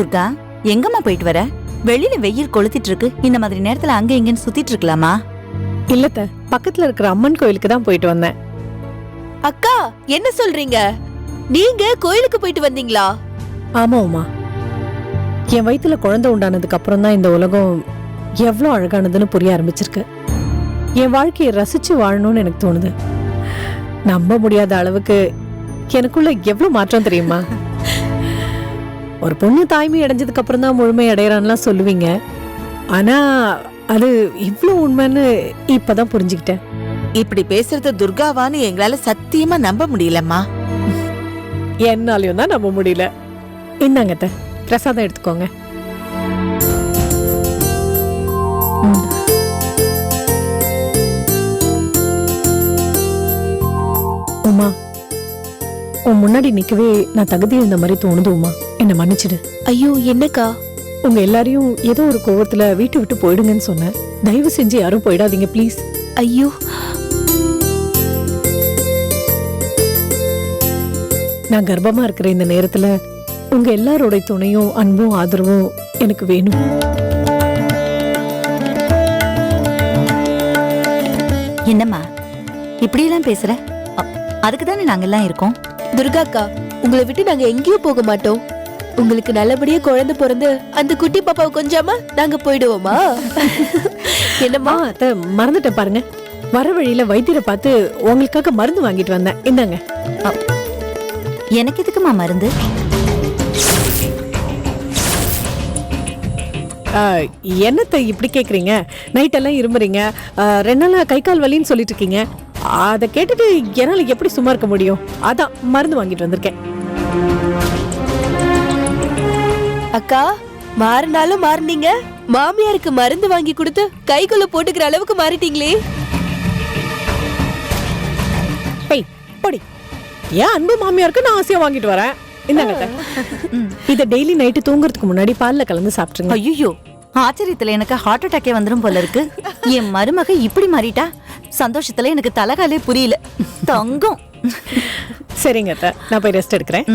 துர்கா, எங்கம்மா போயிட்டு வர? வெளியில வெயில் கொளுத்திட்டு இருக்கு. இந்த மாதிரி நேரத்துல அங்க இங்கன்னு சுத்திட்டு இருக்கலாமா? இல்லத்த, பக்கத்துல இருக்கிற அம்மன் கோயிலுக்கு தான் போயிட்டு வந்தேன். அக்கா, என்ன சொல்றீங்க? நீங்க கோயிலுக்கு போயிட்டு வந்தீங்களா? ஆமா உமா, என் வயித்துல குழந்தை உண்டானதுக்கு அப்புறம் தான் இந்த உலகம் எவ்வளவு அழகானதுன்னு புரிய ஆரம்பிச்சிருக்கு. என் வாழ்க்கையை ரசிச்சு வாழணும்னு எனக்கு தோணுது. நம்ப முடியாத அளவுக்கு எனக்குள்ள எவ்வளவு மாற்றம் தெரியுமா? ஒரு பொண்ணு தாய்மை அடைஞ்சதுக்கு அப்புறம் தான் முழுமை அடையறான்லாம் சொல்லுவீங்க. ஆனா அது இவ்வளவு உண்மைன்னு இப்பதான் புரிஞ்சுக்கிட்டேன். இப்படி பேசுறது துர்காவான்னு எங்களால சத்தியமா நம்ப முடியலம்மா. என்னாலையும் தான் நம்ப முடியல. இந்தாங்கத்த, பிரசாதம் எடுத்துக்கோங்க. உமா, உன் முன்னாடி நிக்கவே நான் தகுதி இருந்த மாதிரி தோணுது உமா. என்ன மன்னிச்சிடு. ஐயோ, என்னக்கா? உங்க எல்லாரையும் ஏதோ ஒரு கோவத்துல வீட்டை விட்டு போயிடுங்கன்னு சொன்னேன். தயவு செஞ்சு யாரும் போயிடாதீங்க ப்ளீஸ். ஐயோ, நான் கர்ப்பமா இருக்கிற இந்த நேரத்துல உங்க எல்லாரோட துணையும் அன்பும் ஆதரவும் எனக்கு வேணும். என்னம்மா இப்படி எல்லாம் பேசுற? அதுக்கு தானே நாங்கெல்லாம் இருக்கோம். துர்காக்கா, உங்களை விட்டு நாங்க எங்கேயும் போக மாட்டோம். உங்களுக்கு நல்லபடியா குழந்தை பிறந்து அந்த குட்டி பாப்பாவை கொஞ்சாம நாங்க போயிடுவோமா? என்னம்மா? அத்தை, மறந்துட்டேன் பாருங்க. வர வழியில வைத்தியரை பார்த்து உங்களுக்காக மருந்து வாங்கிட்டு வந்தேன். இந்தாங்க. எனக்கு எதுக்குமா மருந்து? என்னத்தை இப்படி கேக்குறீங்க? நைட் எல்லாம் இருமுறீங்க, 2 நாளா கை கால் வலின்னு சொல்லிட்டு இருக்கீங்க. அதை கேட்டுட்டு என்னால எப்படி சும்மா இருக்க முடியும்? அதான் மருந்து வாங்கிட்டு வந்திருக்கேன். அக்கா, மாறினாலும் மாறினீங்க. மாமியாருக்கு மருந்து வாங்கி கொடுத்து கைக்குள்ள போட்டுக்கிற அளவுக்கு மாறிட்டீங்களே. படி, ஏன் அன்பு மாமியாருக்கு நான் ஆசையா வாங்கிட்டு வரேன். இந்தாங்க. இத டெய்லி நைட்டு தூங்குறதுக்கு முன்னாடி பால்ல கலந்து சாப்பிட்டுருங்க. ஐயோ, ஆச்சரியத்துல எனக்கு ஹார்ட் அட்டாக்கே வந்துரும் போல இருக்கு. என் மருமக இப்படி மாறிட்டா. சந்தோஷத்துல எனக்கு தலகாலே புரியல. தங்கம். சரிங்க அத்தை, நான் போய் ரெஸ்ட் எடுக்கிறேன்.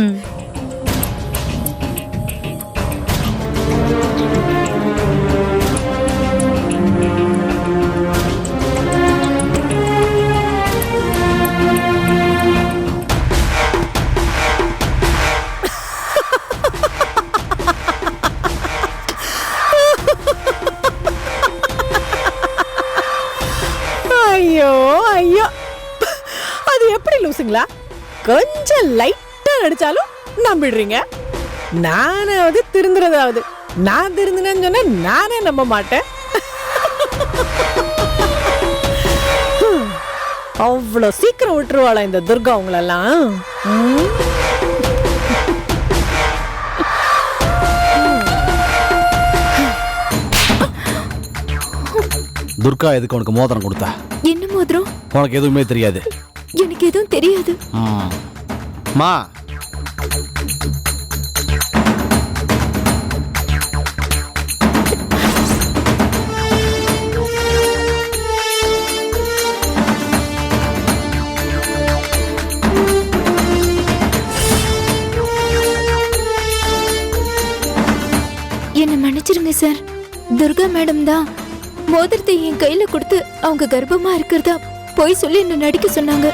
ஐயோ ஐயோ, அது எப்படி லூசுங்களா? கொஞ்சம் லைட்டா நடிச்சாலும் நம்பிடுறீங்க. நானாவது திருந்துறதாவது. நான் திருந்தினேன்னு சொன்னா நானே நம்ப மாட்டேன். அவ்வளவு சீக்கிரம் விட்டுருவாளா இந்த துர்கா உங்களெல்லாம்? துர்கா எதுக்கு உனக்கு மோதிரம் கொடுத்தா? என்ன மோதிரம்? உனக்கு எதுவுமே தெரியாது. எனக்கு எதுவும் தெரியாது. மா, என்ன மன்னிச்சிருங்க சார். துர்கா மேடம் தான் மோதிரத்தை என் கையில கொடுத்து அவங்க கர்ப்பமா இருக்கிறதா போய் சொல்லி என்ன நடிக்க சொன்னாங்க.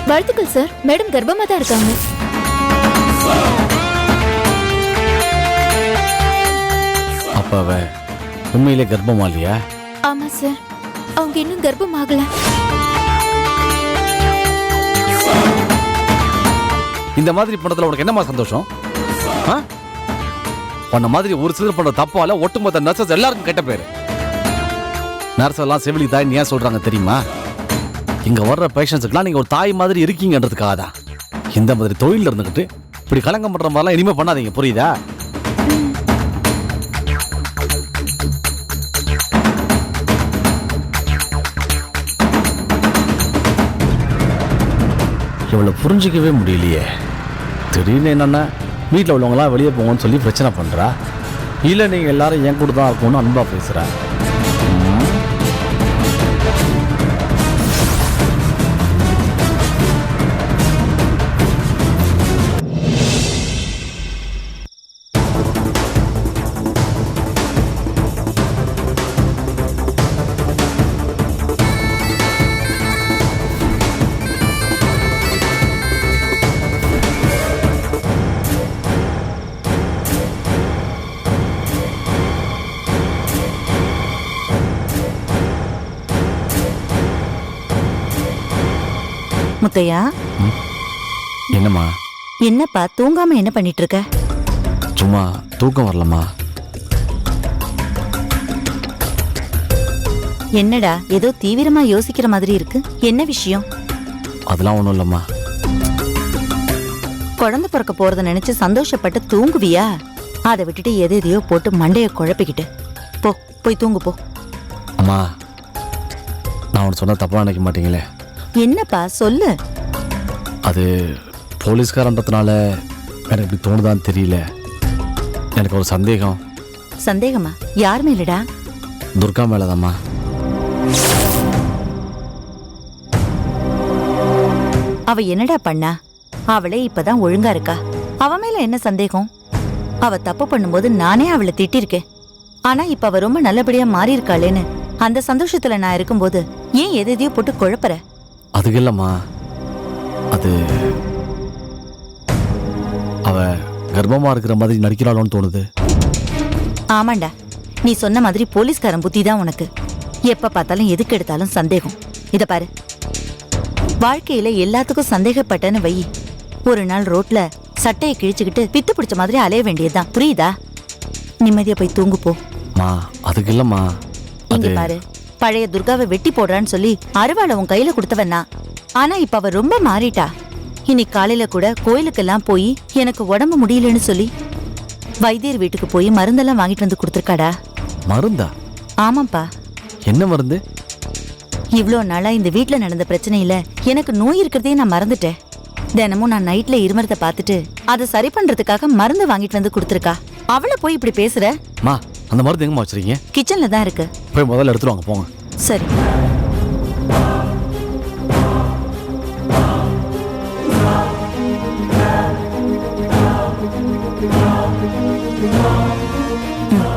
வாழ்த்துக்கள் சார், மேடம் கர்ப்பமா தான் இருக்காங்க. அப்ப அவ உண்மையிலே கர்ப்பமா இல்லையா? ஆமா சார், அவங்க இன்னும் கர்ப்பம் ஆகல. இந்த மாதிரி பண்றதுல உனக்கு என்னமா சந்தோஷம்? உன்ன மாதிரி ஒரு சிலர் பண்ற தப்பால ஒட்டுமொத்த நர்சஸ் எல்லாருக்கும் கெட்ட பேரு. நர்ஸ் எல்லாம் செவிலி தாய் ஏன் சொல்றாங்க தெரியுமா? இங்க வர்ற பேஷண்ட்ஸுக்குலாம் நீங்க ஒரு தாய் மாதிரி இருக்கீங்கன்றதுக்காக தான். இந்த மாதிரி தொழில இருந்துகிட்டு இப்படி கலங்கம் பண்ற மாதிரிலாம் இனிமே பண்ணாதீங்க, புரியுதா? இவ்வளவு புரிஞ்சிக்கவே முடியலையே. திடீர்னு என்னன்னா வீட்டில் உள்ளவங்களாம் வெளியே போங்கன்னு சொல்லி பிரச்சனை பண்ணுறா. இல்லை நீங்கள் எல்லாரும் என் கூட தான் இருக்கணும்னு அன்பாக பேசுகிறா. முத்தையா, என்னம்மா? என்னப்பா தூங்காம என்ன பண்ணிட்டு இருக்க? சும்மா தூக்கம் வரலம்மா. என்னடா ஏதோ தீவிரமா யோசிக்கிற மாதிரி இருக்கு, என்ன விஷயம்? அதெல்லாம் ஒன்றும் இல்லைம்மா. குழந்தை பிறக்க போறத நினைச்சு சந்தோஷப்பட்டு தூங்குவியா? அதை விட்டுட்டு எதையோ போட்டு மண்டைய குழப்பிக்கிட்டு போ, போய் தூங்கு போ. அம்மா, நான் ஒன்று சொன்ன தப்பா நினைக்க மாட்டீங்களே? என்னப்பா சொல்லு. அது போலீஸ்காரன்றதுனால எனக்கு இப்படி தோணுதான்னு தெரியல. எனக்கு ஒரு சந்தேகம். சந்தேகமா? யார் மேலடா? துர்கா மேலதாம்மா. அவ என்னடா பண்ணா? அவளே இப்பதான் ஒழுங்கா இருக்கா. அவ மேல என்ன சந்தேகம்? அவ தப்பு பண்ணும்போது நானே அவளை திட்டிருக்கேன். ஆனா இப்ப அவ ரொம்ப நல்லபடியா மாறி இருக்காளேன்னு அந்த சந்தோஷத்துல நான் இருக்கும்போது ஏன் எதையோ போட்டு குழப்பற? அதுக்கு இல்லம்மா, அது அவ கர்ப்பமா இருக்கிற மாதிரி நடிக்கிறாளோன்னு தோணுது. ஆமாண்டா, நீ சொன்ன மாதிரி போலீஸ்காரன் புத்தி தான் உனக்கு. எப்ப பார்த்தாலும் எதுக்கு எடுத்தாலும் சந்தேகம். இத பாரு, வாழ்க்கையில எல்லாத்துக்கும் சந்தேகப்பட்டேன்னு வை, ஒரு நாள் ரோட்ல சட்டையை கிழிச்சுக்கிட்டு பித்து பிடிச்ச மாதிரி அலைய வேண்டியதுதான். புரியுதா? நிம்மதியா போய் தூங்கு போ. மா, அதுக்கு இல்லம்மா. இங்க பாரு, பழைய துர்காவை வெட்டி போடுறான்னு சொல்லி அருவாளை உன் கையில கொடுத்தவன்னா, ஆனா இப்ப அவ ரொம்ப மாறிட்டா. இன்னைக்கு காலையில கூட கோயிலுக்கெல்லாம் போய் எனக்கு உடம்பு முடியலன்னு சொல்லி வைத்தியர் வீட்டுக்கு போய் மருந்தெல்லாம் வாங்கிட்டு வந்து கொடுத்துருக்காடா. மருந்தா? ஆமாப்பா. என்ன மருந்து? இவ்ளோ நாளா இந்த வீட்ல நடந்த பிரச்சனையில எனக்கு நோய் இருக்கிறதே நான் மறந்துட்டேன். தினமும் நான் நைட்ல இருமறத பார்த்துட்டு அதை சரி பண்றதுக்காக மருந்து வாங்கிட்டு வந்து கொடுத்துருக்கா. அவளை போய் இப்படி பேசுற? மா, அந்த மருந்து எங்கம்மா வச்சிருக்கீங்க? கிச்சன்ல தான் இருக்கு. போய் முதல்ல எடுத்துட்டு வாங்க, போங்க. சரி.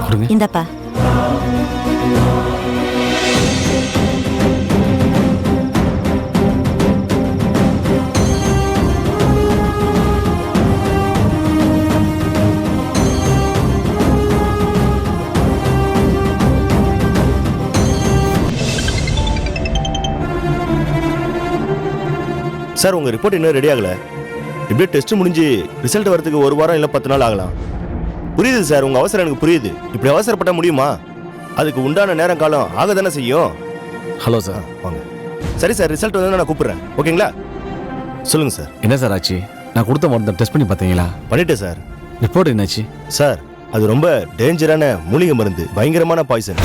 கொடுங்க. இந்தப்பா. சார், உங்கள் ரிப்போர்ட் இன்னும் ரெடி ஆகலை. இப்படியே டெஸ்ட் முடிஞ்சு ரிசல்ட் வரதுக்கு 1 வாரம் இல்லை 10 நாள் ஆகலாம். புரியுது சார், உங்கள் அவசரம் எனக்கு புரியுது. இப்படி அவசரப்பட முடியுமா? அதுக்கு உண்டான நேரம் காலம் ஆக தானே செய்யும். Hello sir. வாங்க. சரி சார், ரிசல்ட் வந்து நான் கூப்பிட்றேன். ஓகேங்களா? சொல்லுங்கள் சார். என்ன சார் ஆச்சு? நான் கொடுத்த மருந்தை டெஸ்ட் பண்ணி பார்த்தீங்களா? பண்ணிட்டேன் சார். ரிப்போர்ட் என்னாச்சு? சார், அது ரொம்ப டேஞ்சரான மூலிகை மருந்து, பயங்கரமான பாய்சன்.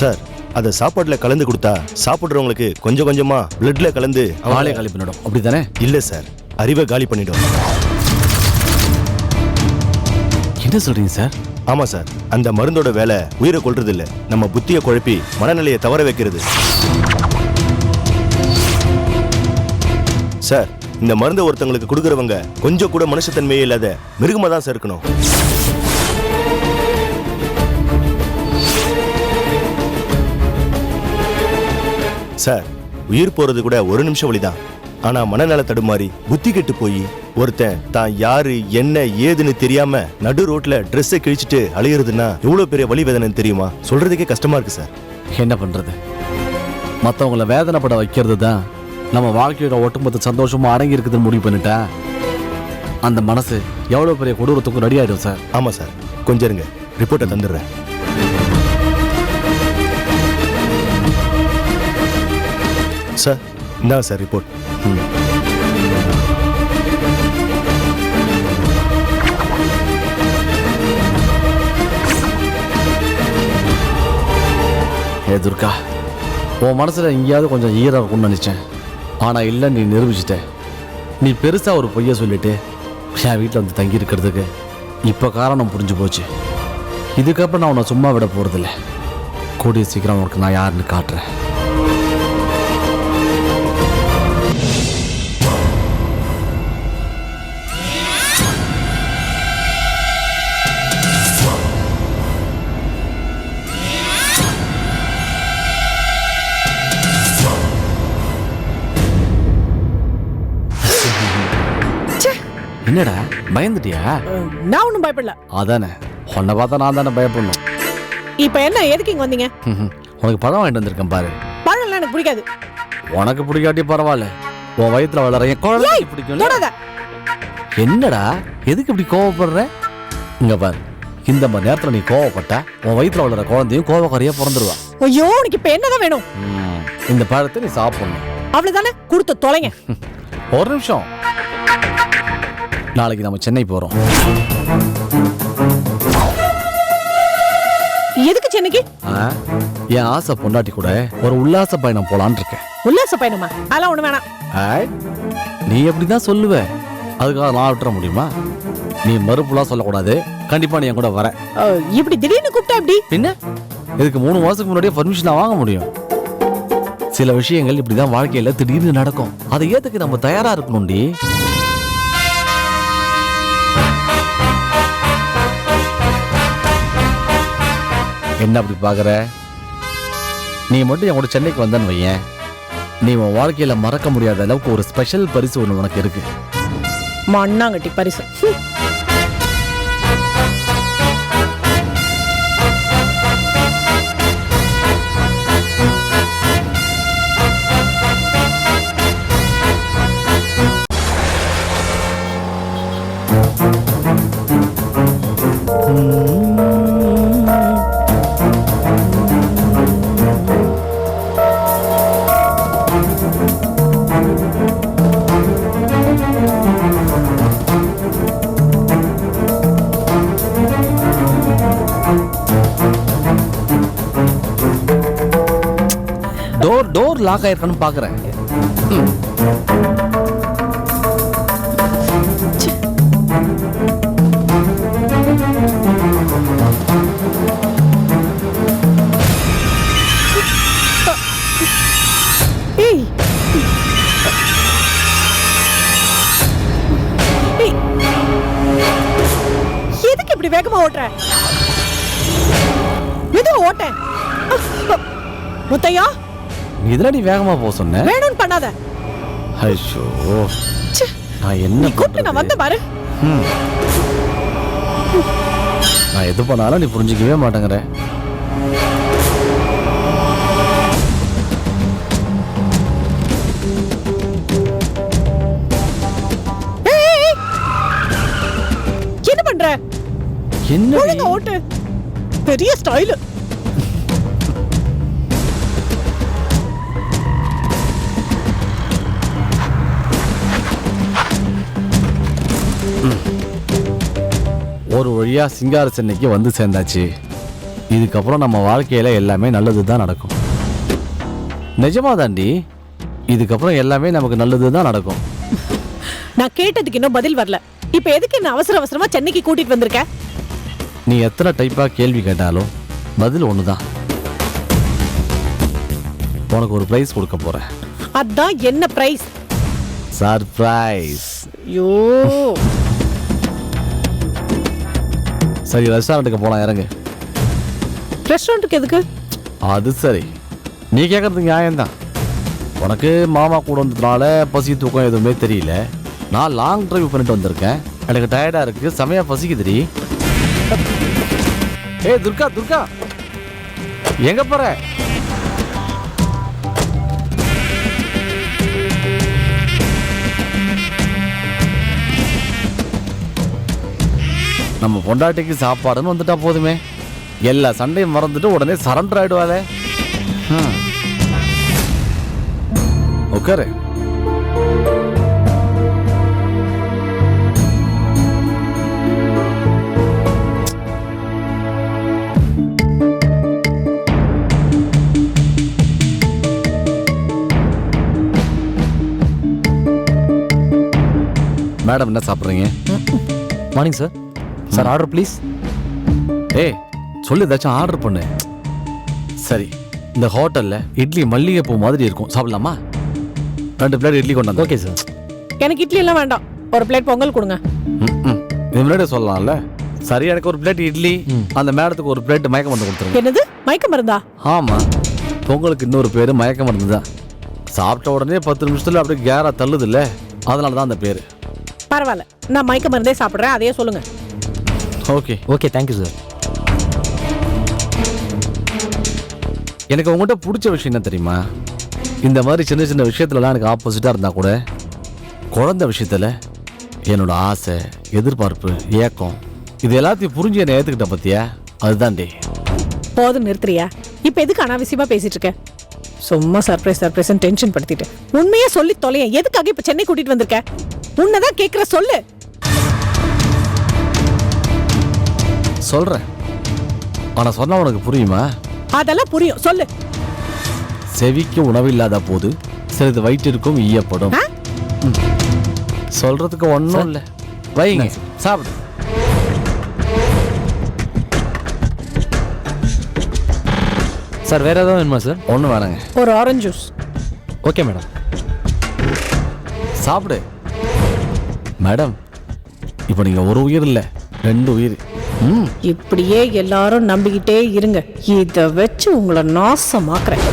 சார், அதை சாப்பாட்டில் கலந்து கொடுத்தா சாப்பிட்றவங்களுக்கு கொஞ்சம் கொஞ்சமா பிளட்ல கலந்து ஆளே காலி பண்ணிடும், அப்படித்தானே? இல்லை சார், அறிவை காலி பண்ணிடும். என்ன சொல்றீங்க சார்? ஆமா சார், அந்த மருந்தோட வேலை உயிரை கொல்றது இல்ல, நம்ம புத்தியை குழப்பி மனநிலையை தவற வைக்கிறது. சார், இந்த மருந்தை ஒருத்தங்களுக்கு கொடுக்கறவங்க கொஞ்சம் கூட மனுஷத்தன்மையே இல்லாத மிருகமா தான் சார் இருக்கணும். சார், உயிர் போறது கூட 1 நிமிஷம் வழிதான். ஆனா மனநல தடுமாறி புத்தி கெட்டு போய் ஒருத்தன் தான் யாரு என்ன ஏதுன்னு தெரியாம நடு ரோட்ல ட்ரெஸ்ஸை கிழிச்சிட்டு அலையிறதுன்னா எவ்வளவு பெரிய வலி வேதனைன்னு தெரியுமா? சொல்றதுக்கே கஷ்டமா இருக்கு சார். என்ன பண்றது? மற்றவங்களை வேதனைப்பட வைக்கிறது தான் நம்ம வாழ்க்கையோட ஒட்டுமொத்த சந்தோஷமும் அடங்கி இருக்குதுன்னு முடிவு பண்ணிட்டா அந்த மனசு எவ்வளவு பெரிய கொடூரத்துக்கும் ரெடி ஆயிடும் சார். ஆமா சார், கொஞ்சம் இருங்க, ரிப்போர்ட்டை தந்துடுறேன். சார், இந்தாங்க சார் ரிப்போர்ட். ஏ துர்கா, உன் மனசுல எங்கேயாவது கொஞ்சம் ஈரம் இருக்கும்னு நினைச்சேன். ஆனா இல்லை, நீ நிரூபிச்சிட்ட. நீ பெருசா ஒரு பொய்ய சொல்லிட்டு என் வீட்டில் வந்து தங்கி இருக்கிறதுக்கு இப்போ காரணம் புரிஞ்சு போச்சு. இதுக்கப்புறம் நான் உன்னை சும்மா விட போறதில்ல. கூடிய சீக்கிரம் உனக்கு நான் யாருன்னு காட்டுறேன். என்னடா பயந்துட்டியா? நான் ஒன்றும் பயப்படல. அதானே, உன்னை பார்த்தா நான் தானே பயப்படணும். இப்ப என்ன, எதுக்கு இங்க வந்தீங்க? உனக்கு பழம் வாங்கிட்டு வந்திருக்கேன் பாரு. பழம் அதெல்லாம் எனக்கு பிடிக்காது. உனக்கு பிடிக்காட்டி பரவாயில்ல, உன் வயித்துல வளர என் குழந்தைக்கு பிடிக்கும். தொடாத. என்னடா எதுக்கு இப்படி கோவப்படுற? இங்க பாரு, இந்த மாதிரி நேரத்துல நீ கோவப்பட்டா உன் வயித்துல வளர குழந்தையும் கோவக்காரியா பிறந்துருவா. ஐயோ உனக்கு இப்ப என்னதான் வேணும்? இந்த பழத்தை நீ சாப்பிடணும். அவ்வளவுதானே, கொடுத்து தொலைங்க. ஒரு நிமிஷம், நாளைக்கு நம்ம சென்னை போறோம். எதுக்கு சென்னைக்கு? என் ஆசை பொண்டாட்டி கூட ஒரு உல்லாச பயணம் போலான்னு இருக்கேன். உல்லாச பயணமா? அதெல்லாம் ஒண்ணு வேணாம். நீ எப்படிதான் சொல்லுவ, அதுக்காக நான் விட்டுற முடியுமா? நீ மறுப்புலாம் சொல்லக்கூடாது. கண்டிப்பா நீ என் கூட வர. இப்படி திடீர்னு கூப்பிட்டா எப்படி? பின்ன இதுக்கு 3 மாசத்துக்கு முன்னாடியே பர்மிஷன் வாங்க முடியும். சில விஷயங்கள் இப்படிதான் வாழ்க்கையில திடீர்னு நடக்கும். அதை ஏத்துக்கு நம்ம தயாரா இருக்கணும்டி. என்ன அப்படி பாக்குற? நீ மட்டும் என் கூட சென்னைக்கு வந்தன்னு வையேன், நீ உன் வாழ்க்கையில மறக்க முடியாத அளவுக்கு ஒரு ஸ்பெஷல் பரிசு ஒண்ணு உனக்கு இருக்கு. மண்ணாங்கட்டி பரிசு. டோர் லாக் ஆயிருக்கான்னு பாக்குறேன். எதுக்கு இப்படி வேகமா ஓட்டுற? மெதுவா ஓட்ட. முத்தையா, இதுல நீ வேகமா போக சொன்ன. வேணும்னு பண்ணாத. ஐயோ, நான் என்ன கூப்பிட்டு நான் வந்த பாரு. நான் எது பண்ணாலும் நீ புரிஞ்சுக்கவே மாட்டேங்கிற. என்ன பண்ற? என்ன ஓட்டு, பெரிய ஸ்டைல். ஒரு வழியா சிங்கார சென்னைக்கு வந்து சேர்ந்தாச்சு. இதுக்கப்புறம் நம்ம வாழ்க்கையில எல்லாமே நல்லது தான் நடக்கும். நிஜமா தாண்டி, இதுக்கப்புறம் எல்லாமே நமக்கு நல்லது தான் நடக்கும். நான் கேட்டதுக்கு இன்னும் பதில் வரல. இப்ப எதுக்கு என்ன அவசர அவசரமா சென்னைக்கு கூட்டிட்டு வந்திருக்க? நீ எத்தனை டைப்பா கேள்வி கேட்டாலும் பதில் ஒண்ணுதான். உனக்கு ஒரு பிரைஸ் கொடுக்க போறேன். அதான் என்ன பிரைஸ்? சர்ப்ரைஸ். ஐயோ, சரி, ரெஸ்டாரண்ட்டுக்கு போலாம், இறங்கு. ரெஸ்டாரண்ட்டுக்கு எதுக்கு? அது சரி, நீ கேட்கறது நியாயம்தான். உனக்கு மாமா கூட வந்ததுனால பசி தூக்கம் எதுவுமே தெரியல. நான் லாங் டிரைவ் பண்ணிட்டு வந்திருக்கேன். எனக்கு டயர்டா இருக்கு, செமையா பசிக்குதுடி. ஏய் துர்கா, துர்கா எங்க போற? நம்ம பொண்டாட்டிக்கு சாப்பாடுன்னு வந்துட்டா போதுமே, எல்லா சண்டையும் மறந்துட்டு உடனே சரண்டர் ஆயிடுவாளே. உட்காரு. மேடம் என்ன சாப்பிட்றீங்க? Morning sir. Sir order please. ஏய் சொல்லு, ஏதாச்சும் ஆர்டர் பண்ணு. சரி, இந்த ஹோட்டலில் இட்லி மல்லிகைப்பூ மாதிரி இருக்கும், சாப்பிடலாமா? 2 பிளேட் இட்லி கொண்டாந்து. Okay sir. எனக்கு இட்லி எல்லாம் வேண்டாம், ஒரு பிளேட் பொங்கல் கொடுங்க. இது முன்னாடி சொல்லலாம்ல. சரி, எனக்கு ஒரு பிளேட் இட்லி, அந்த மேடத்துக்கு ஒரு பிளேட் மயக்க மருந்து கொடுத்துருங்க. என்னது, மயக்க மருந்தா? ஆமாம், பொங்கலுக்கு இன்னொரு பேர் மயக்க மருந்து தான். சாப்பிட்ட உடனே 10 நிமிஷத்துல அப்படியே கேரா தள்ளுது இல்லை, அதனால தான் அந்த பேர். பரவாயில்ல, நான் மயக்க மருந்தே சாப்பிட்றேன், அதையே சொல்லுங்க. Okay okay, thank you sir. எனக்கு உங்கள்கிட்ட பிடிச்ச விஷயம் என்ன தெரியுமா? இந்த மாதிரி சின்ன சின்ன விஷயத்துலலாம் எனக்கு ஆப்போசிட்டாக இருந்தால் கூட குழந்தை விஷயத்தில் என்னோட ஆசை, எதிர்பார்ப்பு, ஏக்கம் இது எல்லாத்தையும் புரிஞ்சு என்னை ஏற்றுக்கிட்ட பத்தியா, அதுதான் டே. போதும் நிறுத்துறியா? இப்ப எதுக்கு அனாவசியமா பேசிட்டு இருக்க? சும்மா சர்ப்ரைஸ் டென்ஷன் படுத்திட்டு உண்மையே சொல்லி தொலைய. எதுக்காக இப்ப சென்னை கூட்டிட்டு வந்திருக்க? உன்னதான் கேக்குற, சொல்லு. சொல்கிறேன், ஆனால் சொன்னால் உனக்கு புரியுமா? அதெல்லாம் புரியும், சொல்லு. செவிக்கு உணவில்லாத போது சிறிது வயிற்றிற்கும் ஈயப்படும். சொல்றதுக்கு ஒன்றும் இல்லை, வைங்க சாப்பிடு. சார் வேறு ஏதாவது வேணுமா சார்? ஒன்றும் வேணாங்க. ஒரு ஆரஞ்சு ஜூஸ். Okay madam. சாப்பிடு மேடம். இப்போ நீங்கள் ஒரு உயிர் இல்லை, 2 உயிர். இப்படியே எல்லாரும் நம்பிக்கிட்டே இருங்க, இதை வச்சு உங்களை நாசமாக்குறேன்.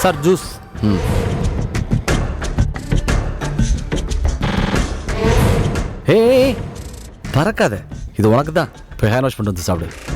Sir juice. ஹே பறக்காத, இது உனக்கு தான். இப்போ ஹேண்ட் வாஷ் பண்ணிட்டு வந்து சாப்பிடு.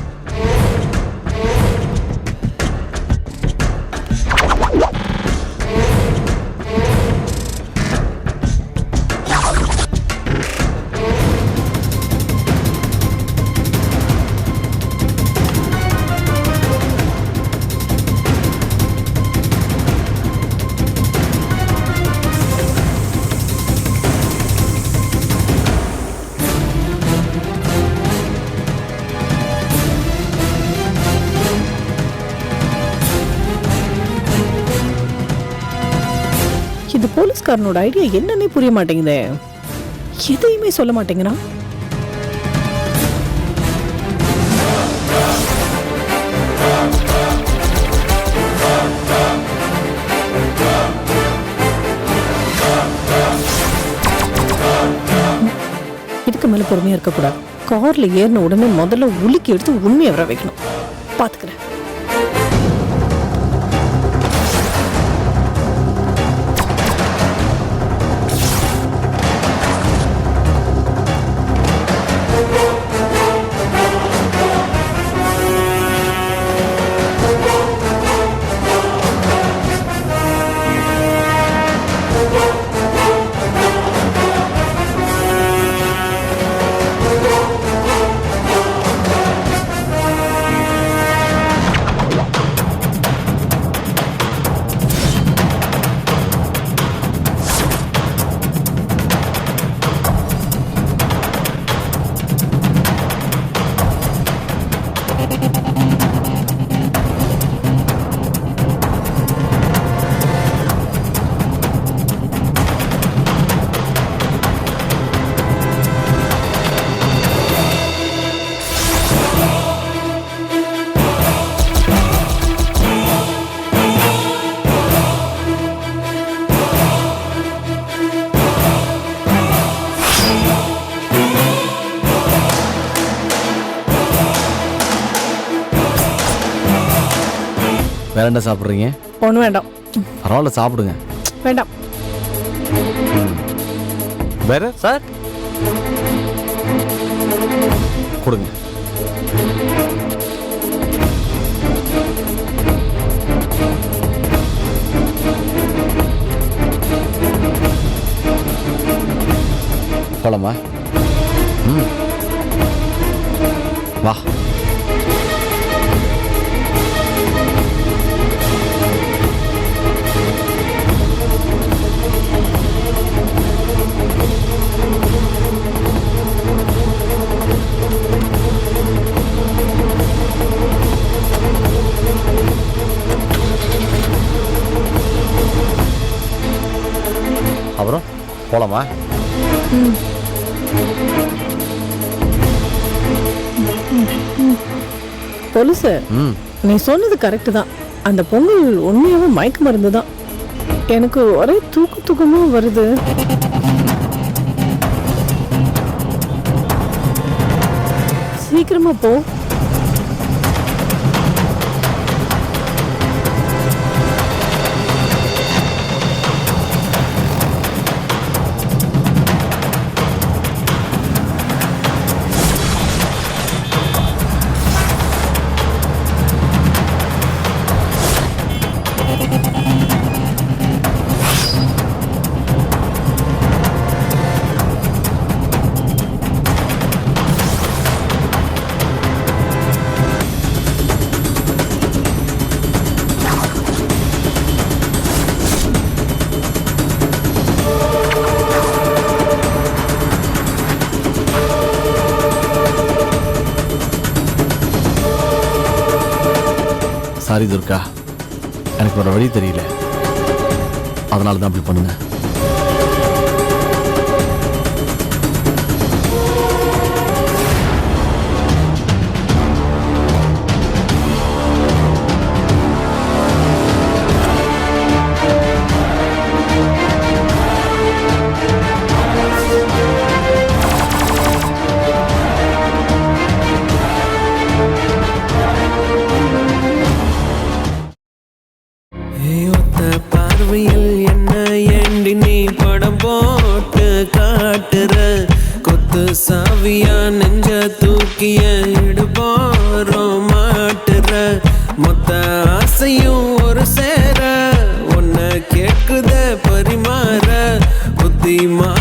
இந்த போலீஸ்காரனோட ஐடியா என்னன்னே புரிய மாட்டேங்குதே. எதையுமே சொல்ல மாட்டேங்கிறான். இதுக்கு மேல பொறுமையா இருக்கக்கூடாது. கார்ல ஏறின உடனே முதல்ல உலுக்கி எடுத்து உண்மையை வர வைக்கணும். பாத்துக்கிறேன். வேற என்ன சாப்பிட்றீங்க? ஒன்றும் வேண்டாம். பரவாயில்ல சாப்பிடுங்க. வேண்டாம். வேற சார் கொடுங்க. போலாமா? வா. போலாமா? பொலுசு ம். நீ சொன்னது கரெக்டு தான். அந்த பொங்கல் உண்மையாவே மயக்க மருந்து தான். எனக்கு ஒரே தூக்கமா வருது. சீக்கிரமா போ. சாரி துர்கா, எனக்கு ஒரு வழி தெரியல, அதனால தான் அப்படி பண்ணுங்க. பார்வையில் என்ன ஏண்டி நீ படம் போட்டு காட்டுற? கொத்து சாவியா நெஞ்ச தூக்கிய இடுபாரம் மாட்டுற? மொத்த ஆசையும் ஒரு சேர உன்னை கேட்குத பரிமாற புத்திமா